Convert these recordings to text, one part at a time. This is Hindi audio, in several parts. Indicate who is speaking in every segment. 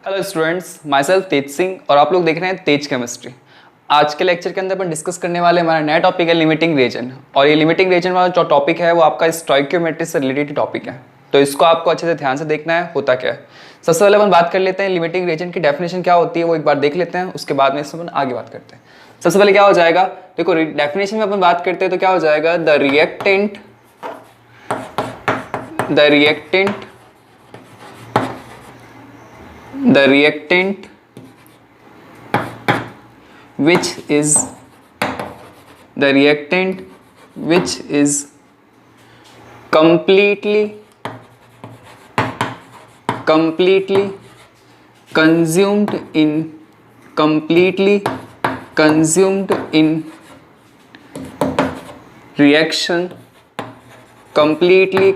Speaker 1: हेलो स्टूडेंट्स, माई सेल्फ तेज सिंह और आप लोग देख रहे हैं तेज केमिस्ट्री। आज के लेक्चर के अंदर अपन डिस्कस करने वाले हमारा नया टॉपिक है लिमिटिंग रिएजेंट। और ये लिमिटिंग रिएजेंट वाला जो टॉपिक है वो आपका स्टोइकियोमेट्री से रिलेटेड टॉपिक है, तो इसको आपको अच्छे से ध्यान से देखना है होता क्या है। सबसे पहले अपन बात कर लेते हैं लिमिटिंग रिएजेंट की डेफिनेशन क्या होती है, वो एक बार देख लेते हैं, उसके बाद में इसमें अपन आगे बात करते हैं। सबसे पहले क्या हो जाएगा, देखो डेफिनेशन में अपन बात करते हैं तो क्या हो जाएगा, the reactant which is completely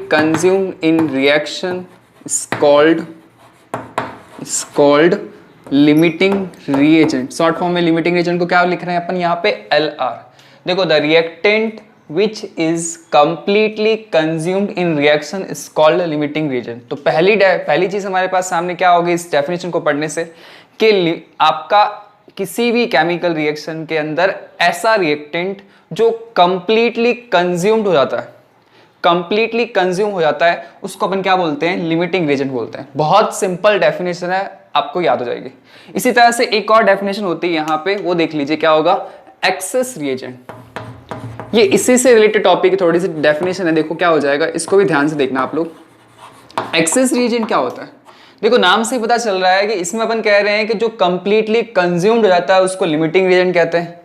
Speaker 1: consumed in reaction is called limiting reagent. Short form में लिमिटिंग रिएजेंट को क्या लिख रहे हैं अपन यहाँ पे LR। देखो the reactant which is completely consumed in reaction is called limiting reagent. तो पहली चीज हमारे पास सामने क्या होगी इस डेफिनेशन को पढ़ने से, कि आपका किसी भी केमिकल रिएक्शन के अंदर ऐसा रिएक्टेंट जो कंप्लीटली कंज्यूम्ड हो जाता है, कंप्लीटली कंज्यूम हो जाता है, उसको अपन क्या बोलते हैं, लिमिटिंग रिएजेंट बोलते हैं। बहुत सिंपल डेफिनेशन है, आपको याद हो जाएगी। इसी तरह से एक और डेफिनेशन होती है यहाँ पे, वो देख लीजिए क्या होगा, एक्सेस रिएजेंट। ये इसी से रिलेटेड टॉपिक की थोड़ी सी डेफिनेशन है, देखो क्या हो जाएगा, इसको भी ध्यान से देखना आप लोग। एक्सेस रिएजेंट क्या होता है, देखो नाम से ही पता चल रहा है कि इसमें अपन कह रहे हैं कि जो कंप्लीटली कंज्यूम्ड हो जाता है उसको लिमिटिंग रिएजेंट कहते हैं,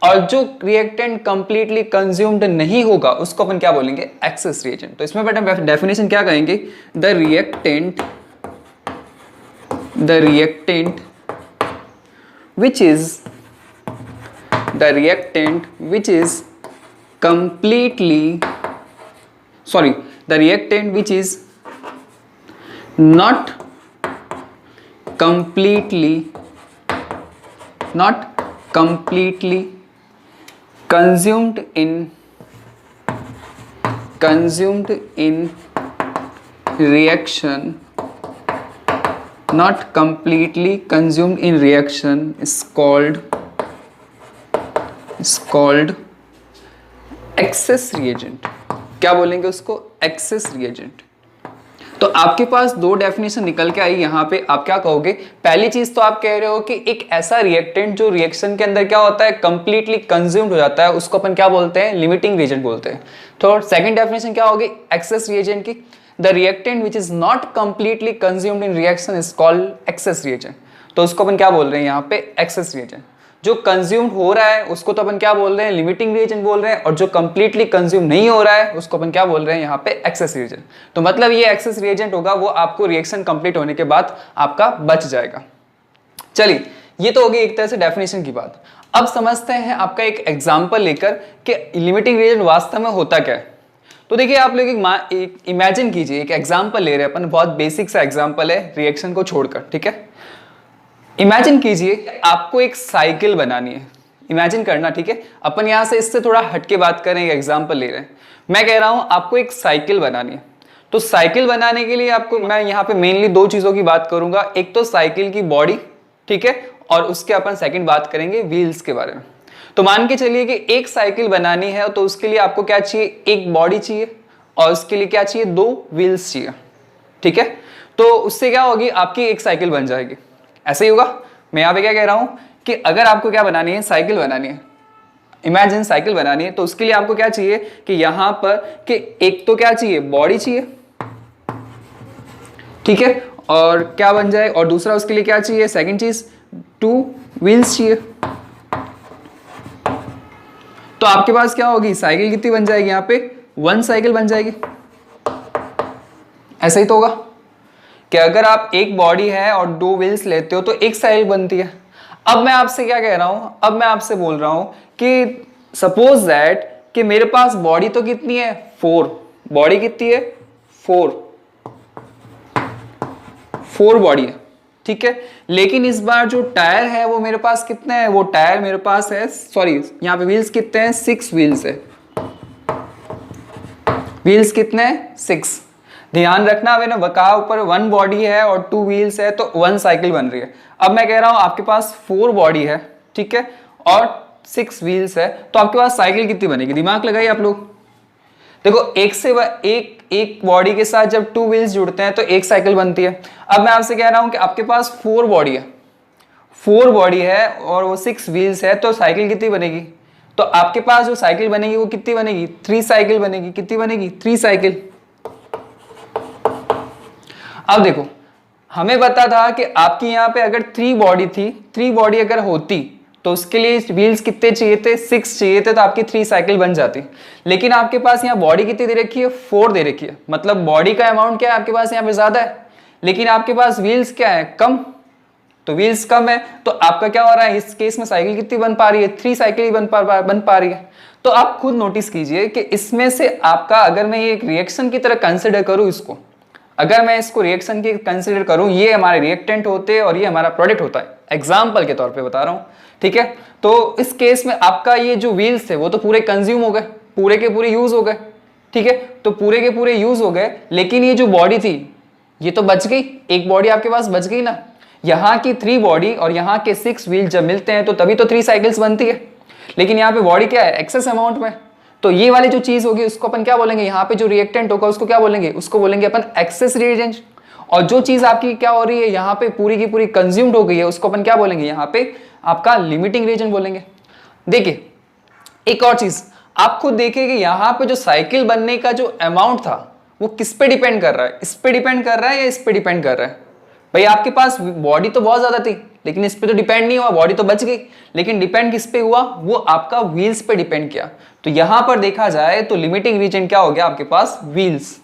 Speaker 1: और जो रिएक्टेंट कंप्लीटली कंज्यूम्ड नहीं होगा उसको अपन क्या बोलेंगे, एक्सेस रिएजेंट। तो इसमें बेटा डेफिनेशन क्या कहेंगे, the reactant which is not completely consumed in reaction is called excess reagent। क्या बोलेंगे उसको, excess reagent। तो आपके पास दो डेफिनेशन निकल के आई यहाँ पे। आप क्या कहोगे, पहली चीज तो आप कह रहे हो कि एक ऐसा रिएक्टेंट जो रिएक्शन के अंदर क्या होता है, कंप्लीटली कंज्यूम्ड हो जाता है, उसको अपन क्या बोलते हैं, लिमिटिंग रिएजेंट बोलते हैं। तो सेकंड डेफिनेशन क्या होगी, एक्सेस रिएजेंट की, the reactant which is not completely consumed in reaction is called access reagent. तो उसको अपन क्या बोल रहे हैं यहाँ पे, एक्सेस रिएजेंट। जो कंज्यूम्ड हो रहा है उसको तो अपन क्या बोल रहे हैं, लिमिटिंग रिएजेंट बोल रहे हैं, और जो कंप्लीटली कंज्यूम नहीं हो रहा है उसको अपन क्या बोल रहे हैं यहाँ पे, एक्सेस रिएजेंट। तो मतलब ये एक्सेस रिएजेंट होगा, वो आपको रिएक्शन कंप्लीट होने के बाद आपका बच जाएगा। चलिए, ये तो होगी एक तरह से डेफिनेशन की बात। अब समझते हैं आपका एक एग्जाम्पल लेकर कि लिमिटिंग रिएजेंट वास्तव में होता क्या है। तो देखिए आप लोग एक इमेजिन कीजिए, एक एग्जाम्पल ले रहे हैं अपन, बहुत बेसिक सा एग्जाम्पल है रिएक्शन को छोड़कर, ठीक है। इमेजिन कीजिए आपको एक साइकिल बनानी है, इमेजिन करना, ठीक है। अपन यहां से इससे थोड़ा हटके बात करें, एक एग्जांपल ले रहे हैं। मैं कह रहा हूं आपको एक साइकिल बनानी है। तो साइकिल बनाने के लिए आपको, मैं यहां पे मेनली दो चीजों की बात करूंगा, एक तो साइकिल की बॉडी, ठीक है, और उसके अपन सेकंड बात करेंगे व्हील्स के बारे में। तो मान के चलिए कि एक साइकिल बनानी है, तो उसके लिए आपको क्या चाहिए, एक बॉडी चाहिए, और उसके लिए क्या चाहिए, दो व्हील्स चाहिए, ठीक है। तो उससे क्या होगी, आपकी एक साइकिल बन जाएगी। ऐसे ही होगा। मैं यहाँ पे क्या कह रहा हूं कि अगर आपको क्या बनानी है, साइकिल बनानी है, इमेजिन साइकिल बनानी है, तो उसके लिए आपको क्या चाहिए कि यहां पर कि एक तो क्या चाहिए, बॉडी चाहिए, ठीक है, और क्या बन जाए, और दूसरा उसके लिए क्या चाहिए, सेकंड चीज, टू व्हील्स चाहिए। तो आपके पास क्या होगी, साइकिल कितनी बन जाएगी, यहां पे वन साइकिल बन जाएगी। ऐसा ही तो होगा कि अगर आप एक बॉडी है और दो व्हील्स लेते हो तो एक साइकिल बनती है। अब मैं आपसे क्या कह रहा हूं, अब मैं आपसे बोल रहा हूं कि सपोज दैट कि मेरे पास बॉडी तो कितनी है, 4, बॉडी कितनी है, 4 बॉडी है, ठीक है। लेकिन इस बार जो टायर है वो मेरे पास कितने हैं, वो टायर मेरे पास है, सॉरी यहाँ पे व्हील्स कितने हैं, 6 व्हील्स है। व्हील्स कितने हैं, 6। ध्यान रखना, मैंने कहा ऊपर 1 बॉडी है और 2 व्हील्स है तो 1 साइकिल बन रही है। अब मैं कह रहा हूं आपके पास 4 बॉडी है, ठीक है, और 6 व्हील्स है, तो आपके पास साइकिल कितनी बनेगी? दिमाग लगाइए आप लोग। देखो एक बॉडी के साथ जब 2 व्हील्स जुड़ते हैं तो 1 साइकिल बनती है। अब मैं आपसे कह रहा हूं कि आपके पास 4 बॉडी है, 4 बॉडी है और वो 6 व्हील्स है, तो साइकिल कितनी बनेगी? तो आपके पास जो साइकिल बनेगी वो कितनी बनेगी? 3 साइकिल बनेगी। कितनी बनेगी? 3 साइकिल। अब देखो, हमें पता था कि आपकी यहां पे अगर 3 बॉडी थी, 3 बॉडी अगर होती तो उसके लिए व्हील्स कितने चाहिए थे? 6 चाहिए थे, तो आपकी 3 साइकिल बन जाती। लेकिन आपके पास यहाँ बॉडी कितनी दे रखी है? 4 दे रखी है, मतलब बॉडी का अमाउंट क्या है आपके पास यहाँ पे ज्यादा है, लेकिन आपके पास व्हील्स क्या है? कम। तो व्हील्स कम है तो आपका क्या हो रहा है इस केस में? साइकिल कितनी बन पा रही है? 3 साइकिल ही बन पा रही है। तो आप खुद नोटिस कीजिए कि इसमें से आपका, अगर मैं ये एक रिएक्शन की तरह कंसिडर करूं इसको, अगर मैं इसको रिएक्शन की कंसिडर करूं, ये हमारे रिएक्टेंट होते हैं और ये हमारा प्रोडक्ट होता है, एग्जाम्पल के तौर पे बता रहा हूं, ठीक है। तो इस केस में आपका ये जो व्हील्स थे वो तो पूरे कंज्यूम हो गए, पूरे के पूरे यूज हो गए, ठीक है, तो पूरे के पूरे यूज हो गए, लेकिन ये जो बॉडी थी ये तो बच गई, एक बॉडी आपके पास बच गई ना। यहाँ की 3 बॉडी और यहाँ के 6 व्हील जब मिलते हैं तो तभी तो 3 साइकिल्स बनती है, लेकिन यहाँ पे बॉडी क्या है? एक्सेस अमाउंट में। तो ये वाली जो चीज होगी उसको अपन क्या बोलेंगे? यहाँ पे जो रिएक्टेंट होगा उसको क्या बोलेंगे? उसको बोलेंगे अपन एक्सेस रिएजेंट। और जो चीज आपकी क्या हो रही है यहाँ पे पूरी की पूरी कंज्यूम्ड हो गई है उसको अपन क्या बोलेंगे? यहाँ पे आपका लिमिटिंग रिएजेंट बोलेंगे। देखिए एक और चीज आप खुद देखिए कि यहाँ पे जो साइकिल बनने का जो अमाउंट था वो किस पे डिपेंड कर रहा है? इस पे डिपेंड कर रहा है या इस पे डिपेंड कर रहा है? भाई आपके पास बॉडी तो बहुत ज्यादा थी लेकिन इस पे तो डिपेंड नहीं हुआ, बॉडी तो बच गई, लेकिन डिपेंड किस पे हुआ? वो आपका व्हील्स पे डिपेंड किया। तो यहां पर देखा जाए तो लिमिटिंग रीजन क्या हो गया आपके पास? व्हील्स।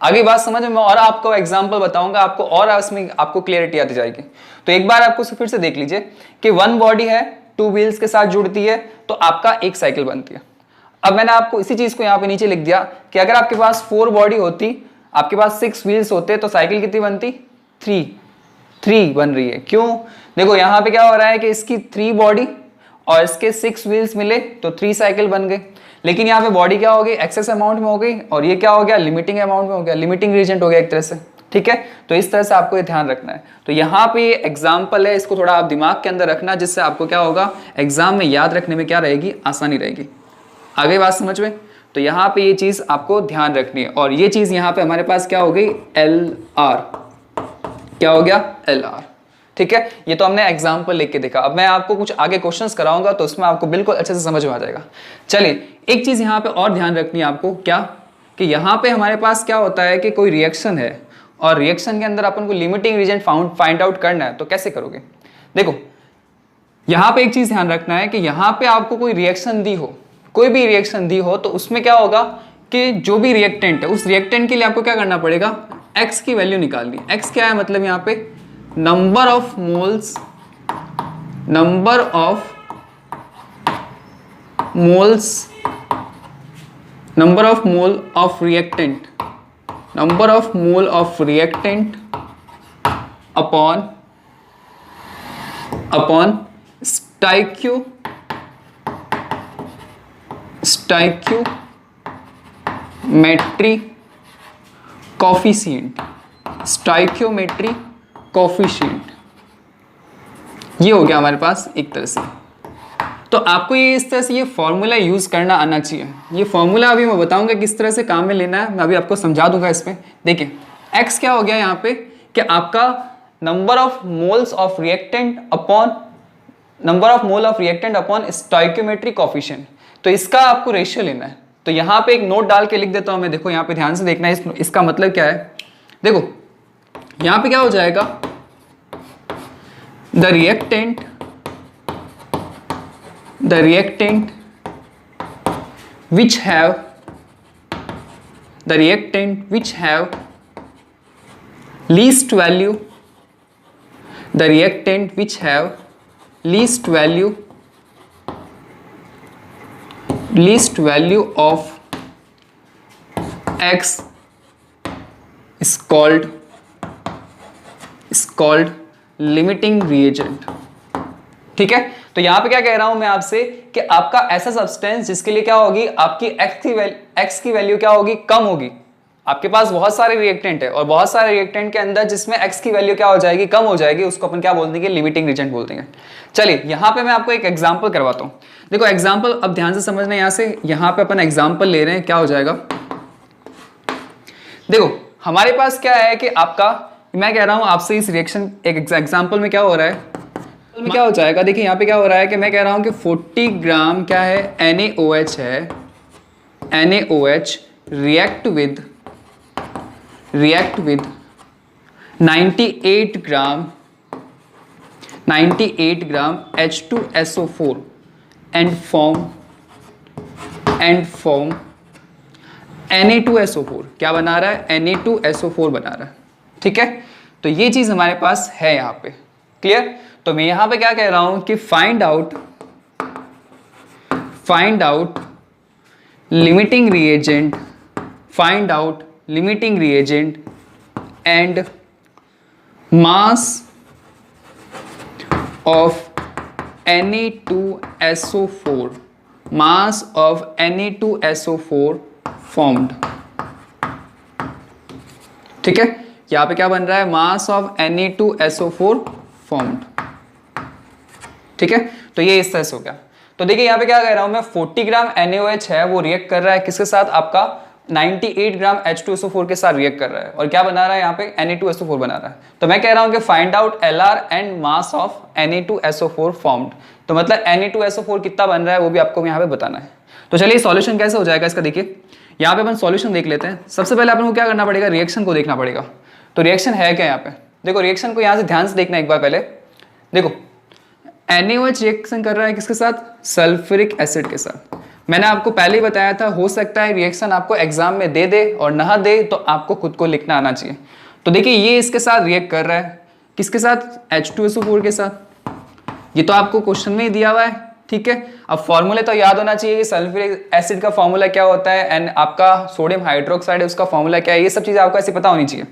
Speaker 1: आगे बात समझ में, और आपको एग्जांपल बताऊंगा आपको और इसमें आपको क्लियरिटी आती जाएगी। तो एक बार आपको फिर से देख लीजिए कि 1 बॉडी है, 2 व्हील्स के साथ जुड़ती है तो आपका 1 साइकिल बनती है। अब मैंने आपको इसी चीज को यहाँ पे नीचे लिख दिया कि अगर आपके पास 4 बॉडी होती, आपके पास 6 व्हील्स होते तो साइकिल कितनी बनती? 3 बन रही है। क्यों? देखो यहाँ पे क्या हो रहा है कि इसकी 3 बॉडी और इसके 6 व्हील्स मिले तो 3 साइकिल बन गए, लेकिन यहाँ पे बॉडी क्या हो गई? एक्सेस अमाउंट में हो गई, और ये क्या हो गया? लिमिटिंग अमाउंट में हो गया, लिमिटिंग रीजेंट हो गया एक तरह से, ठीक है। तो इस तरह से आपको ये ध्यान रखना है। तो यहाँ पे ये एग्जाम्पल है, इसको थोड़ा आप दिमाग के अंदर रखना, जिससे आपको क्या होगा एग्जाम में याद रखने में क्या रहेगी? आसानी रहेगी। आगे बात समझ में? तो यहाँ पे ये चीज आपको ध्यान रखनी है, और ये चीज यहाँ पे हमारे पास क्या हो गई? LR। क्या हो गया? LR, ठीक है। ये तो हमने एग्जाम्पल लिख के देखा। अब मैं आपको कुछ आगे क्वेश्चंस कराऊंगा तो उसमें आपको बिल्कुल अच्छे से समझ में आ जाएगा। चलिए एक चीज यहाँ पे और ध्यान रखनी है आपको, क्या कि यहाँ पे हमारे पास क्या होता है कि कोई रिएक्शन है और रिएक्शन के अंदर अपन को लिमिटिंग रीजन फाइंड आउट करना है, तो कैसे करोगे? देखो यहाँ पे एक चीज ध्यान रखना है कि यहाँ पे आपको कोई रिएक्शन दी हो, कोई भी रिएक्शन दी हो, तो उसमें क्या होगा कि जो भी रिएक्टेंट है उस रिएक्टेंट के लिए आपको क्या करना पड़ेगा? X की वैल्यू निकालनी। X क्या है? मतलब यहाँ पे number of moles of reactant upon stoichiometry coefficient. ये हो गया हमारे पास एक तरह से। तो आपको ये इस तरह से ये फॉर्मूला यूज करना आना चाहिए। ये फॉर्मूला अभी मैं बताऊंगा किस तरह से काम में लेना है, मैं अभी आपको समझा दूंगा इसमें। देखिए एक्स क्या हो गया यहाँ पे कि आपका number of moles of reactant upon stoichiometric coefficient. तो इसका आपको रेशियो लेना है। तो यहाँ पे एक नोट डाल के लिख देता हूं मैं। देखो यहाँ पे ध्यान से देखना है, इसका मतलब क्या है। देखो यहाँ पे क्या हो जाएगा, the reactant which have least value of X is called limiting reagent, ठीक है। तो यहां पे क्या कह रहा हूं मैं आपसे कि आपका ऐसा सब्सटेंस जिसके लिए क्या होगी, आपकी एक्स की वैल्यू क्या होगी? कम होगी। आपके पास बहुत सारे रिएक्टेंट है और बहुत सारे रिएक्टेंट के अंदर जिसमें x की वैल्यू क्या हो जाएगी, कम हो जाएगी, उसको अपन क्या बोल देंगे, लिमिटिंग रिएजेंट बोल देंगे। चलिए यहाँ पे मैं आपको एक एग्जांपल करवाता हूँ। देखो एग्जांपल अब ध्यान से समझना, यहाँ से यहाँ पे अपन एग्जांपल ले रहे हैं, क्या हो जाएगा, देखो हमारे पास क्या है कि आपका, मैं कह रहा हूँ आपसे इस रिएक्शन एक एग्जांपल में क्या हो रहा है, में क्या हो जाएगा, देखिए यहाँ पे क्या हो रहा है कि मैं कह रहा हूँ कि 40 ग्राम क्या है, NaOH है, NaOH react with 98 gram H2SO4 and form Na2SO4, क्या बना रहा है, Na2SO4 बना रहा है। ठीक है, तो ये चीज हमारे पास है यहाँ पे, क्लियर। तो मैं यहाँ पे क्या कह रहा हूं कि find out limiting reagent and mass of Na2SO4 formed. ठीक है, यहां पे क्या बन रहा है, मास ऑफ Na2SO4 फॉर्म्ड। ठीक है, तो ये इस तरह से हो गया। तो देखिए यहाँ पे क्या कह रहा हूं मैं, 40 ग्राम NaOH है, वो रिएक्ट कर रहा है किसके साथ, आपका 98 ग्राम H2SO4 के साथ रिएक्ट कर रहा है, और क्या बना रहा है यहाँ पे, Na2SO4 बना रहा है। तो मैं कह रहा हूं कि find out Lr and mass of Na2SO4 formed. तो मतलब Na2SO4 कितना बन रहा है वो भी आपको यहाँ पे बताना है। तो चलिए सॉल्यूशन कैसे हो जाएगा इसका, देखिए यहाँ पे अपन सॉल्यूशन देख लेते हैं। सबसे पहले अपन को क्या करना पड़ेगा, रिएक्शन को देखना पड़ेगा। तो रिएक्शन है क्या यहाँ पे, देखो रिएक्शन को यहाँ से ध्यान से देखना एक बार पहले। देखो NaOH रिएक्शन कर रहा है किसके साथ, सल्फ्यूरिक एसिड के साथ। मैंने आपको पहले ही बताया था, हो सकता है रिएक्शन आपको एग्जाम में दे दे और ना दे, तो आपको खुद को लिखना आना चाहिए। तो देखिए ये इसके साथ रिएक्ट कर रहा है, किसके साथ, H2SO4 के साथ। ये तो आपको क्वेश्चन में ही दिया हुआ है। ठीक है, अब फॉर्मूले तो याद होना चाहिए कि सल्फ्यूरिक एसिड का फॉर्मूला क्या होता है एंड आपका सोडियम हाइड्रोक्साइड है उसका फॉर्मूला क्या है, ये सब चीजें आपको ऐसे पता होनी चाहिए।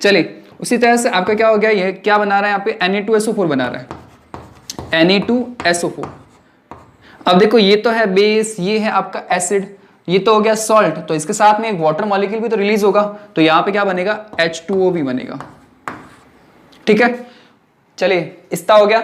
Speaker 1: चलिए उसी तरह से आपका क्या हो गया, ये क्या बना रहा है यहाँ पे, Na2SO4 बना रहा है, Na2SO4। अब देखो ये तो है बेस, ये है आपका एसिड, ये तो हो गया सॉल्ट, तो इसके साथ में एक वाटर मॉलिक्यूल भी तो रिलीज होगा, तो यहाँ पे क्या बनेगा, H2O भी बनेगा। ठीक है, चलिए इतना हो गया।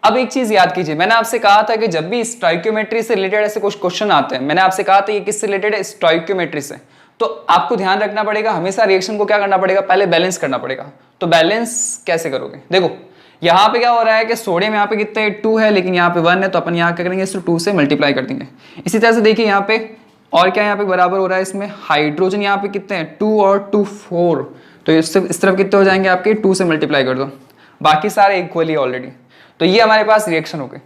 Speaker 1: अब एक चीज याद कीजिए, मैंने आपसे कहा था कि जब भी स्टोइकियोमेट्री से रिलेटेड ऐसे कुछ क्वेश्चन आते हैं, मैंने आपसे कहा था ये किससे रिलेटेड है, स्टोइकियोमेट्री से। तो आपको ध्यान रखना पड़ेगा, हमेशा रिएक्शन को क्या करना पड़ेगा, पहले बैलेंस करना पड़ेगा। तो बैलेंस कैसे करोगे, देखो यहाँ पे क्या हो रहा है कि सोडियम यहाँ पे कितने 2 है, लेकिन यहाँ पे 1 है, तो अपन यहाँ क्या करेंगे, इसको 2 से मल्टीप्लाई कर देंगे। इसी तरह से देखिए यहाँ पे और क्या यहाँ पे बराबर हो रहा है, इसमें हाइड्रोजन यहाँ पे कितने हैं, 2 और 2 4, तो इससे इस तरफ कितने हो जाएंगे आपके, 2 से मल्टीप्लाई कर दो, बाकी सारे इक्वली ऑलरेडी। तो ये हमारे पास रिएक्शन हो गई।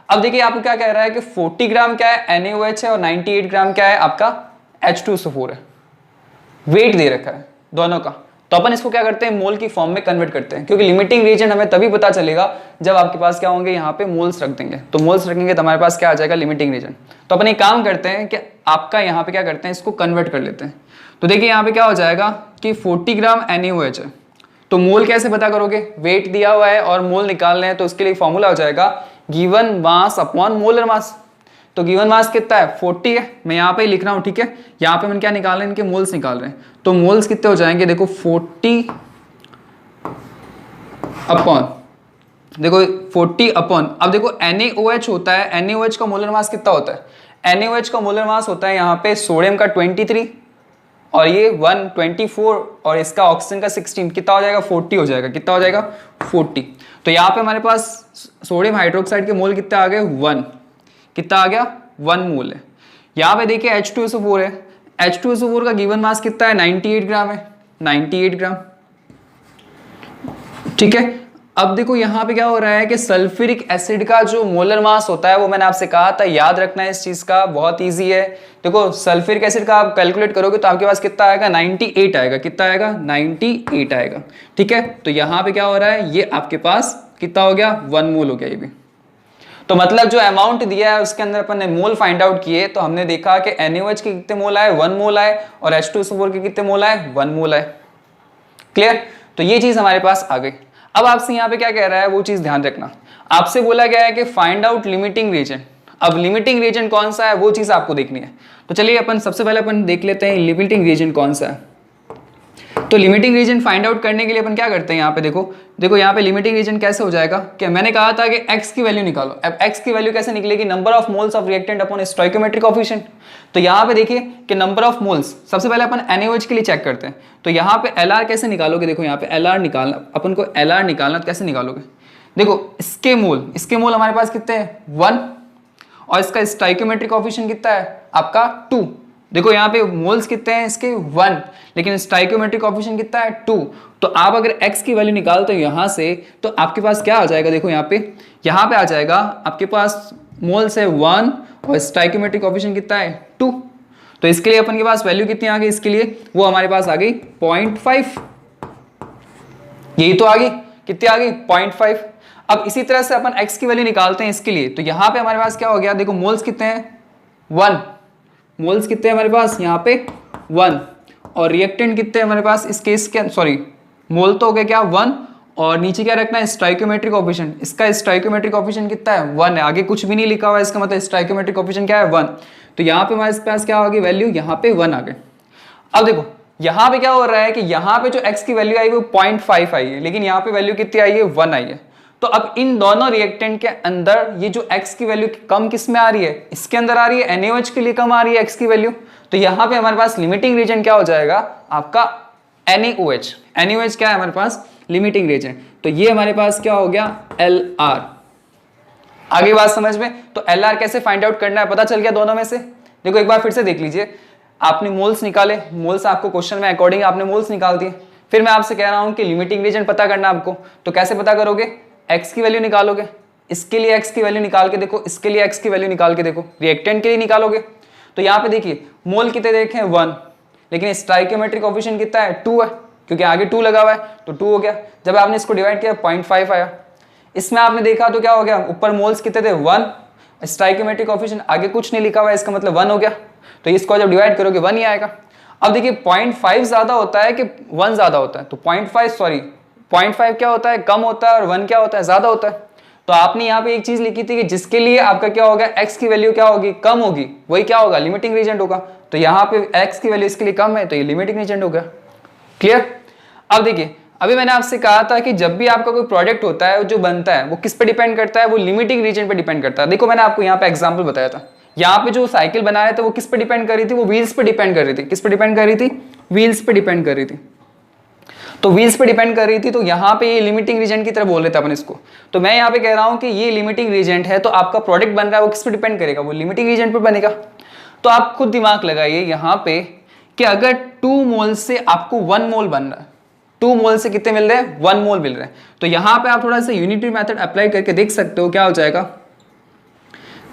Speaker 1: अब देखिए आपको क्या कह रहा है कि 40 ग्राम क्या है, NaOH है, और 98 ग्राम क्या है आपका H2SO4 है। वेट दे रखा है दोनों का, तो अपन इसको क्या करते हैं, मोल की फॉर्म में कन्वर्ट करते हैं, क्योंकि लिमिटिंग रिएजेंट हमें तभी पता चलेगा जब आपके पास क्या होंगे, यहाँ पे मोल्स रख देंगे। तो मोल्स रखेंगे तो हमारे पास क्या आ जाएगा, लिमिटिंग रिएजेंट। तो अपन एक काम करते हैं कि आपका यहाँ पे क्या करते हैं, इसको कन्वर्ट कर लेते हैं। तो देखिए यहाँ पे क्या हो जाएगा कि 40 ग्राम NaOH है, तो मोल कैसे पता करोगे, वेट दिया हुआ है और मोल निकालने हैं, तो उसके लिए फॉर्मूला हो जाएगा given mass upon molar mass. तो गिवन मास कितना है, 40 है, मैं यहाँ पे ही लिख रहा हूँ। ठीक है, यहाँ पे मैंने क्या निकाल रहे हैं, इनके मोल्स निकाल रहे हैं। तो मोल्स कितने हो जाएंगे, देखो 40 अपॉन, देखो 40 अपॉन, अब देखो NaOH होता है, NaOH का मोलर मास कितना होता है, NaOH का मोलर मास होता है यहाँ पे सोडियम का 23 और ये 124 और इसका ऑक्सीजन का 16, कितना हो जाएगा, 40 हो जाएगा। कितना हो जाएगा, 40। तो यहाँ पे हमारे पास सोडियम हाइड्रोक्साइड के मोल कितने आ गए, 1, कितना आ गया, 1 मोल है। यहाँ पे देखिए H2SO4 है, H2SO4 का गिवन मास कितना है, 98 ग्राम है, 98 ग्राम। ठीक है, अब देखो यहाँ पे क्या हो रहा है कि सल्फ्यूरिक एसिड का जो मोलर मास होता है वो मैंने आपसे कहा था, याद रखना है इस चीज का, बहुत इजी है। देखो सल्फ्यूरिक एसिड का आप कैलकुलेट करोगे तो आपके पास कितना आएगा, 98 आएगा। कितना आएगा, 98 आएगा। ठीक है, तो यहाँ पे क्या हो रहा है, ये आपके पास कितना हो गया, 1 मोल हो गया ये भी। तो मतलब जो अमाउंट दिया है उसके अंदर अपन ने मोल फाइंड आउट किए, तो हमने देखा कि NaOH के कितने मोल आए, 1 मोल आए, और H2SO4 के कितने मोल आए, 1 मोल आए। क्लियर, तो ये चीज हमारे पास आ गई। अब आपसे यहाँ पे क्या कह रहा है वो चीज ध्यान रखना, आपसे बोला गया है कि फाइंड आउट लिमिटिंग रिएजेंट। अब लिमिटिंग रिएजेंट कौन सा है वो चीज आपको देखनी है। तो चलिए अपन सबसे पहले अपन देख लेते हैं लिमिटिंग रिएजेंट कौन सा है। तो लिमिटिंग रीजन फाइंड आउट करने के लिए अपन क्या करते हैं, यहाँ पे देखो यहाँ पे लिमिटिंग रीजन कैसे हो जाएगा कि मैंने कहा था कि x की वैल्यू निकालो। अब x की वैल्यू कैसे निकलेगी, number of moles of reactant upon stoichiometric coefficient. तो यहाँ पे देखिए कि नंबर ऑफ मोल्स, सबसे पहले अपन NaOH के लिए चेक करते हैं। तो यहाँ पे LR कैसे निकालोगे, देखो यहाँ पे LR निकालना, अपन को LR निकालना, तो कैसे निकालोगे, देखो इसके मोल हमारे पास कितने हैं 1, और इसका स्टोइकोमेट्रिक कोएफिशिएंट कितना है आपका 2। देखो यहाँ पे मोल्स कितने हैं इसके 1, लेकिन स्टोइकोमेट्रिक कोएफिशिएंट कितना है 2। तो आप अगर x की वैल्यू निकालते हो यहाँ से, तो आपके पास क्या आ जाएगा, देखो यहाँ पे आ जाएगा आपके पास मोल्स है 1 और स्टोइकोमेट्रिक कोएफिशिएंट कितना है 2। तो इसके लिए अपन के पास वैल्यू कितनी आ गई, इसके लिए वो हमारे पास आ गई 0.5। यही तो आ गई, कितनी आ गई 0.5। अब इसी तरह से अपन x की वैल्यू निकालते हैं इसके लिए। तो यहाँ पे हमारे पास क्या हो गया, देखो मोल्स कितने हैं 1, मोल्स कितने हैं हमारे पास यहाँ पे 1, और रिएक्टेंट कितने हैं हमारे पास इस केस के, सॉरी मोल तो हो गया क्या 1, और नीचे क्या रखना है स्टोइकोमेट्रिक कोएफिशिएंट। इसका स्टोइकोमेट्रिक कोएफिशिएंट कितना है 1 है, आगे कुछ भी नहीं लिखा हुआ है, इसका मतलब स्टोइकोमेट्रिक कोएफिशिएंट क्या है 1। तो यहाँ पे हमारे पास क्या होगी वैल्यू, यहाँ पे 1 आ गए। अब देखो यहाँ पे क्या हो रहा है कि यहाँ पे जो x की वैल्यू आई वो 0.5 आई है, लेकिन यहाँ पे वैल्यू कितनी आई है 1 आई है। तो अब इन दोनों रिएक्टेंट के अंदर ये जो x की वैल्यू कम किस में आ रही है, इसके अंदर आ रही है, NaOH के लिए कम आ रही है x की वैल्यू। तो यहाँ पे हमारे पास लिमिटिंग रीजन क्या हो जाएगा आपका NaOH। NaOH क्या है हमारे पास लिमिटिंग रीजन, तो ये हमारे पास क्या हो गया LR। आगे बात समझ में, तो LR कैसे फाइंड आउट करना है पता चल गया दोनों में से। देखो एक बार फिर से देख लीजिए, आपने मोल्स निकाले, मोल्स आपको क्वेश्चन में अकॉर्डिंग आपने मोल्स निकाल दिए। फिर मैं आपसे कह रहा हूं कि लिमिटिंग रीजन पता करना आपको, तो कैसे पता करोगे, x की वैल्यू निकालोगे, इसके लिए x की वैल्यू निकाल के देखो, इसके लिए x की वैल्यू निकाल के देखो, रिएक्टेंट के लिए निकालोगे। तो यहाँ पे देखिए मोल कितने देखे 1, लेकिन स्टोइकोमेट्रिक कोएफिशिएंट कितना है 2 है, क्योंकि आगे 2 लगा हुआ है तो 2 हो गया। जब आपने इसको डिवाइड किया 0.5 आया। इसमें आपने देखा तो क्या हो गया, ऊपर मोल्स कितने थे 1, स्टोइकोमेट्रिक कोएफिशिएंट आगे कुछ नहीं लिखा हुआ है, इसका मतलब 1 हो गया। तो इसको जब डिवाइड करोगे 1 ही आएगा। अब देखिए 0.5 ज्यादा होता है कि 1 ज्यादा होता है, तो 0.5 क्या होता है कम होता है, और 1 क्या होता है ज्यादा होता है। तो आपने यहाँ पे एक चीज लिखी थी कि जिसके लिए आपका क्या होगा x की वैल्यू क्या होगी कम होगी, वही क्या होगा लिमिटिंग रीजन होगा। तो यहाँ पे x की वैल्यू इसके लिए कम है, तो ये लिमिटिंग रीजन हो गया। क्लियर। अब देखिए अभी मैंने आपसे कहा था कि जब भी आपका कोई प्रोडक्ट होता है जो बनता है वो किस पे डिपेंड करता है, वो लिमिटिंग रीजन पे डिपेंड करता है। देखो मैंने आपको यहाँ पे एग्जांपल बताया था, यहाँ पे जो साइकिल बना रहे थे वो किस पे डिपेंड कर रही थी, वो व्हील्स पे डिपेंड कर रही थी। किस पे डिपेंड कर रही थी, व्हील्स पे डिपेंड कर रही थी। तो व्हील्स पे डिपेंड कर रही थी, तो यहाँ पे ये लिमिटिंग रीजन की तरह बोल रहे थे अपन इसको। तो मैं यहाँ पे कह रहा हूँ कि ये लिमिटिंग रीजन है, तो आपका प्रोडक्ट बन रहा है वो किस पे डिपेंड करेगा, वो लिमिटिंग रीजन पे बनेगा। तो आप खुद दिमाग लगाइए यहाँ पे कि अगर 2 मोल से आपको 1 मोल बन रहा है, 2 मोल से कितने मिल रहे हैं 1 मोल मिल रहे हैं। तो यहाँ पे आप थोड़ा सा यूनिटरी मेथड अप्लाई करके देख सकते हो क्या हो जाएगा।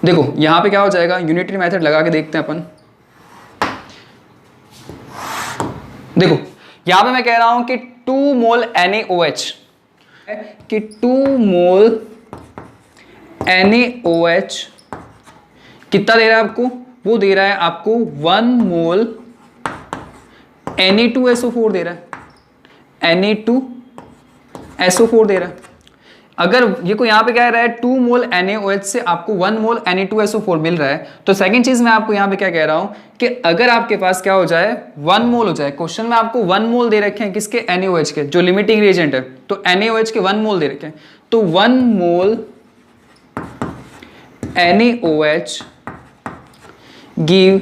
Speaker 1: देखो यहाँ पे क्या हो जाएगा, यूनिटरी मेथड लगा के देखते हैं अपन। देखो यहाँ पे मैं कह रहा हूं कि 2 मोल NaOH, कि 2 मोल NaOH कितना दे रहा है आपको, वो दे रहा है आपको 1 मोल Na2SO4 दे रहा है, Na2SO4 दे रहा है। अगर ये को यहाँ पे कह रहा है 2 मोल NaOH से आपको 1 मोल Na2SO4 मिल रहा है, तो सेकंड चीज मैं आपको यहाँ पे क्या कह रहा हूँ कि अगर आपके पास क्या हो जाए 1 मोल हो जाए, क्वेश्चन में आपको 1 मोल दे रखे हैं किसके, NaOH के, जो लिमिटिंग रिएजेंट है, तो NaOH के 1 मोल दे रखे हैं, तो 1 मोल NaOH गिव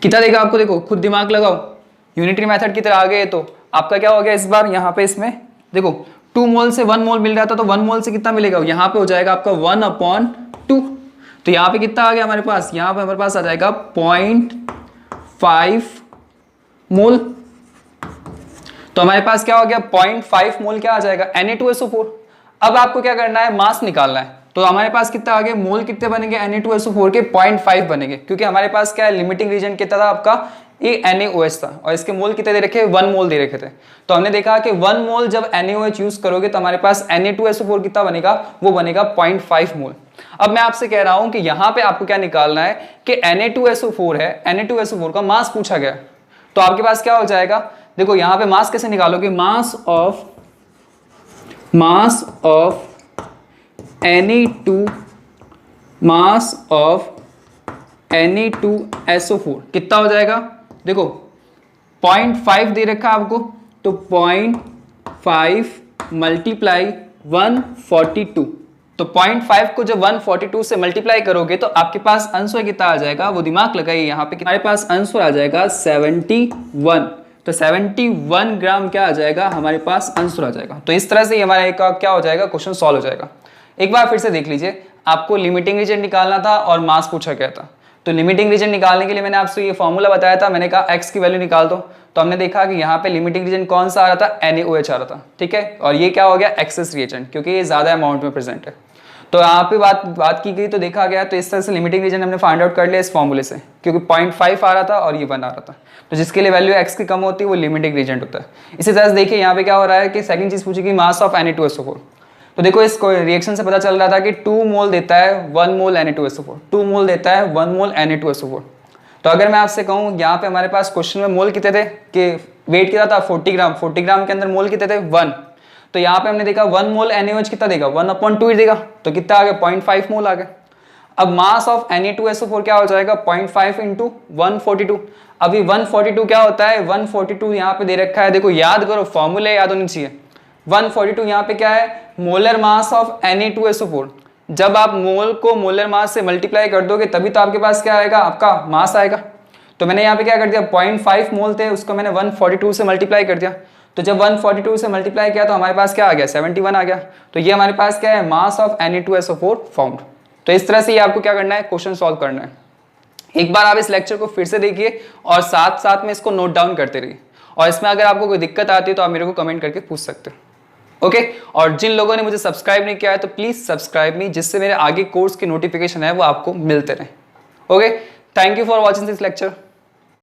Speaker 1: कितना देगा आपको। देखो खुद दिमाग लगाओ, यूनिटरी मेथड की तरह आ गए तो आपका क्या हो गया इस बार, यहाँ पे इसमें देखो 2 मोल से 1 मोल मिल रहा था, तो 1 मोल से कितना मिलेगा, यहाँ पे हो जाएगा आपका 1/2। तो यहाँ पे कितना आ गया हमारे पास, यहाँ पे हमारे पास आ जाएगा 0.5 मोल। तो हमारे पास क्या हो गया 0.5 मोल क्या आ जाएगा Na2SO4। अब आपको क्या करना है, मास निकालना है। तो हमारे पास कितना आ गया, मोल कितने बनेंगे Na2SO4 के 0.5 बनेंगे, क्योंकि हमारे पास क्या है लिमिटिंग रीजन कितना था आपका, ये NaOH था, और इसके मोल कितने दे रखे, 1 मोल दे रखे थे। तो हमने देखा कि 1 मोल जब NaOH यूज करोगे तो हमारे पास Na2SO4 कितना बनेगा, वो बनेगा 0.5 मोल। अब मैं आपसे कह रहा हूं कि यहां पे आपको क्या निकालना है कि Na2SO4 है, Na2SO4 का मास पूछा गया, तो आपके पास क्या हो जाएगा। देखो यहां पे मास कैसे निकालोगे, मास ऑफ Na2SO4 कितना हो जाएगा। देखो 0.5 दे रखा है आपको, तो 0.5 मल्टीप्लाई 142, तो 0.5 को जब 142 से मल्टीप्लाई करोगे तो आपके पास आंसर कितना आ जाएगा, वो दिमाग लगाइए यहाँ पे, हमारे पास आंसर आ जाएगा 71। तो 71 ग्राम क्या आ जाएगा, हमारे पास आंसर आ जाएगा। तो इस तरह से हमारा एक क्या हो जाएगा, क्वेश्चन सॉल्व हो जाएगा। एक बार फिर से देख लीजिए, आपको लिमिटिंग रीजन निकालना था और मास पूछा गया था। तो लिमिटिंग रीजन निकालने के लिए मैंने आपसे ये फॉर्मूला बताया था, मैंने कहा x की वैल्यू निकाल दो। तो हमने देखा कि यहाँ पे लिमिटिंग रीजन कौन सा आ रहा था, NaOH आ रहा था, ठीक है। और ये क्या हो गया, एक्सेस रिएजेंट, क्योंकि ये ज्यादा अमाउंट में प्रेजेंट है। तो यहाँ पे बात की गई, तो देखा गया, तो इस तरह से लिमिटिंग रीजन हमने फाइंड आउट कर लिया इस फॉर्मूले से, क्योंकि 0.5 आ रहा था और ये 1 आ रहा था। तो जिसके लिए वैल्यू x की कम होती है वो लिमिटिंग रीजन होता है। इसी तरह से देखिए यहाँ पे क्या हो रहा है कि सेकंड चीज पूछी गई, मास ऑफ Na2SO4। तो देखो इस रिएक्शन से पता चल रहा था कि 2 मोल देता है 1 मोल Na2SO4, 2 मोल देता है 1 मोल Na2SO4। तो अगर मैं आपसे कहूँ यहाँ पे हमारे पास क्वेश्चन में मोल कितने थे, कि वेट कितना था 40 ग्राम, 40 ग्राम के अंदर मोल कितने थे 1। तो यहाँ पे हमने देखा 1 मोल NaOH कितना देगा, 1/2 देगा, तो कितना आ गया 0.5 मोल आ गया। अब मास ऑफ Na2SO4 क्या हो जाएगा, 0.5 इंटू 142। अभी 142 क्या होता है, 142 यहाँ पे दे रखा है, देखो याद करो, फॉर्मूले याद होनी चाहिए। 142 यहाँ पे क्या है, मोलर मास ऑफ Na2SO4। जब आप मोल को मोलर मास से मल्टीप्लाई कर दोगे तभी तो आपके पास क्या आएगा, आपका मास आएगा। तो मैंने यहाँ पे क्या कर दिया, 0.5 मोल थे, उसको मैंने 142 से मल्टीप्लाई कर दिया। तो जब 142 से मल्टीप्लाई किया तो हमारे पास क्या आ गया, 71 आ गया। तो ये हमारे पास क्या है, मास ऑफ Na2SO4 फाउंड। तो इस तरह से ये आपको क्या करना है, क्वेश्चन सॉल्व करना है। एक बार आप इस लेक्चर को फिर से देखिए और साथ साथ में इसको नोट डाउन करते रहिए। और इसमें अगर आपको कोई दिक्कत आती है तो आप मेरे को कमेंट करके पूछ सकते हो, ओके। और जिन लोगों ने मुझे सब्सक्राइब नहीं किया है तो प्लीज सब्सक्राइब मी, जिससे मेरे आगे कोर्स की नोटिफिकेशन है वो आपको मिलते रहे, okay. Thank you for watching this lecture.